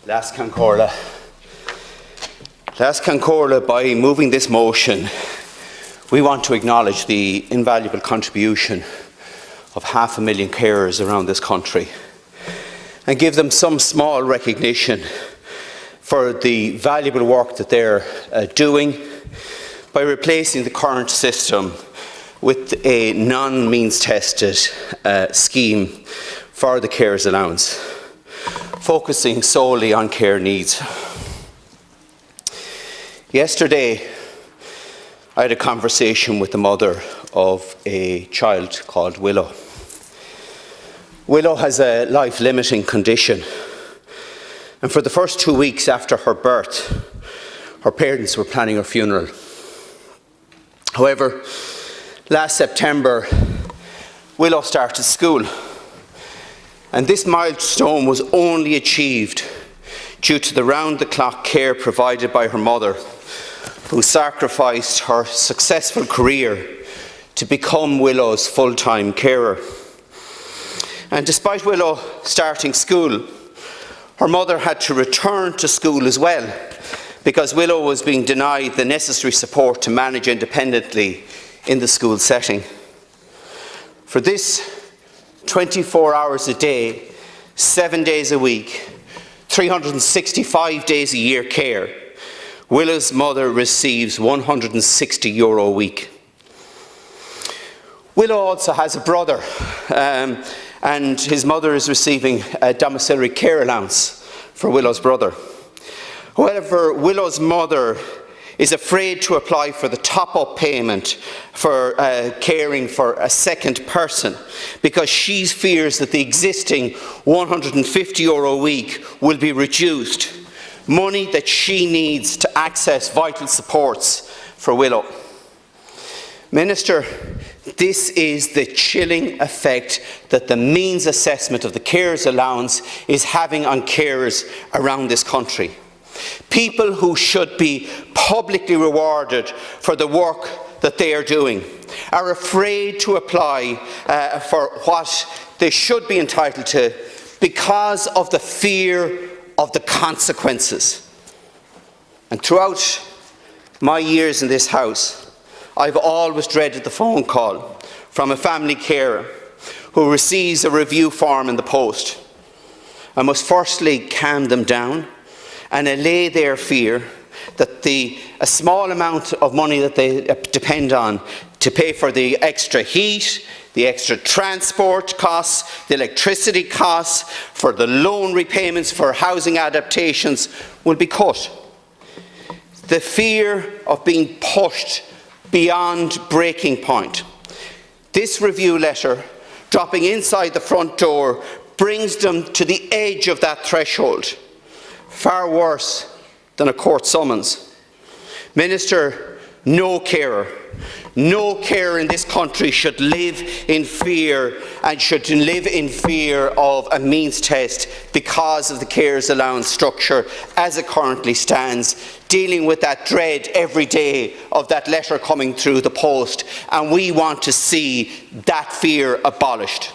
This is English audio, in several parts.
Las Concorla. By moving this motion, we want to acknowledge the invaluable contribution of 500,000 carers around this country and give them some small recognition for the valuable work that they're doing by replacing the current system with a non-means tested scheme for the carers allowance, focusing solely on care needs. Yesterday, I had a conversation with the mother of a child called Willow. Willow has a life-limiting condition, and for the first 2 weeks after her birth, her parents were planning her funeral. However, last September, Willow started school, and this milestone was only achieved due to the round-the-clock care provided by her mother, who sacrificed her successful career to become Willow's full-time carer. And despite Willow starting school, her mother had to return to school as well, because Willow was being denied the necessary support to manage independently in the school setting. For this 24 hours a day, 7 days a week, 365 days a year care, Willow's mother receives €160 a week. Willow also has a brother, and his mother is receiving a domiciliary care allowance for Willow's brother. However, Willow's mother is afraid to apply for the top-up payment for caring for a second person because she fears that the existing €150 a week will be reduced, money that she needs to access vital supports for Willow. Minister, this is the chilling effect that the means assessment of the carers allowance is having on carers around this country. People who should be publicly rewarded for the work that they are doing are afraid to apply for what they should be entitled to because of the fear of the consequences. And throughout my years in this house, I've always dreaded the phone call from a family carer who receives a review form in the post. I must firstly calm them down and allay their fear that a small amount of money that they depend on to pay for the extra heat, the extra transport costs, the electricity costs, for the loan repayments for housing adaptations will be cut. The fear of being pushed beyond breaking point. This review letter, dropping inside the front door, brings them to the edge of that threshold. Far worse than a court summons. Minister, no carer in this country should live in fear of a means test because of the carers allowance structure as it currently stands, dealing with that dread every day of that letter coming through the post, and we want to see that fear abolished.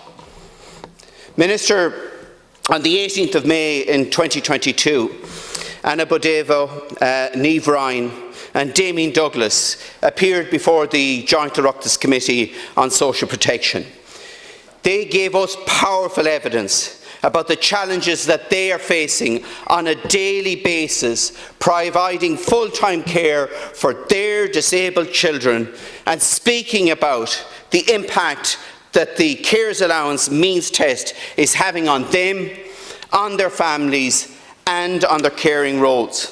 Minister, on the 18th of May in 2022, Anna Bodevo, Niamh Ryan and Damien Douglas appeared before the Joint Oireachtas Committee on Social Protection. They gave us powerful evidence about the challenges that they are facing on a daily basis, providing full-time care for their disabled children and speaking about the impact that the carers allowance means test is having on them, on their families and on their caring roles.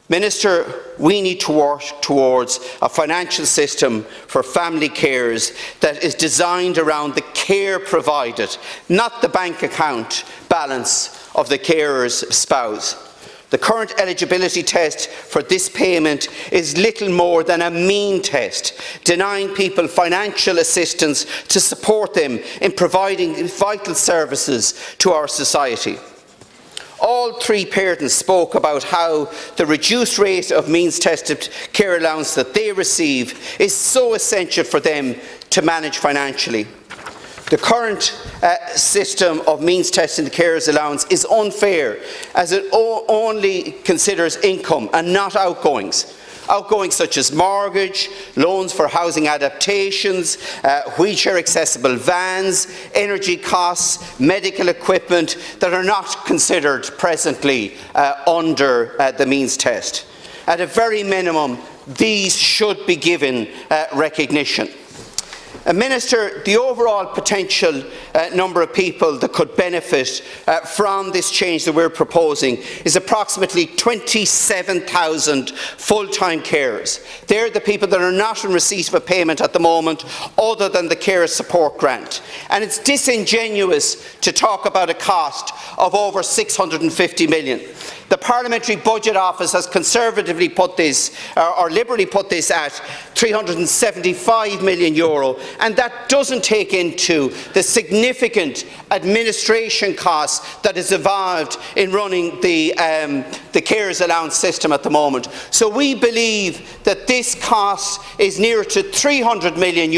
Minister, we need to work towards a financial system for family carers that is designed around the care provided, not the bank account balance of the carer's spouse. The current eligibility test for this payment is little more than a mean test, denying people financial assistance to support them in providing vital services to our society. All three parents spoke about how the reduced rate of means-tested care allowance that they receive is so essential for them to manage financially. The current system of means testing the carers allowance is unfair, as it only considers income and not outgoings. Outgoings such as mortgage, loans for housing adaptations, wheelchair accessible vans, energy costs, medical equipment that are not considered presently under the means test. At a very minimum, these should be given recognition. Minister, the overall potential number of people that could benefit from this change that we're proposing is approximately 27,000 full-time carers. They're the people that are not in receipt of a payment at the moment other than the Carer Support Grant. And it's disingenuous to talk about a cost of over 650 million. The Parliamentary Budget Office has conservatively put this, or liberally put this at €375 million, and that doesn't take into the significant administration costs that is involved in running the carers allowance system at the moment. So we believe that this cost is nearer to €300 million.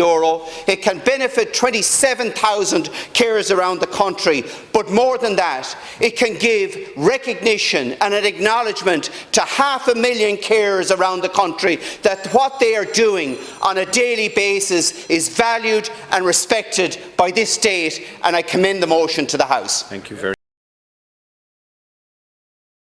It can benefit 27,000 carers around the country, but more than that, it can give recognition and an acknowledgement to 500,000 carers around the country that what they are doing on a daily basis is valued and respected by this state, and I commend the motion to the House. Thank you very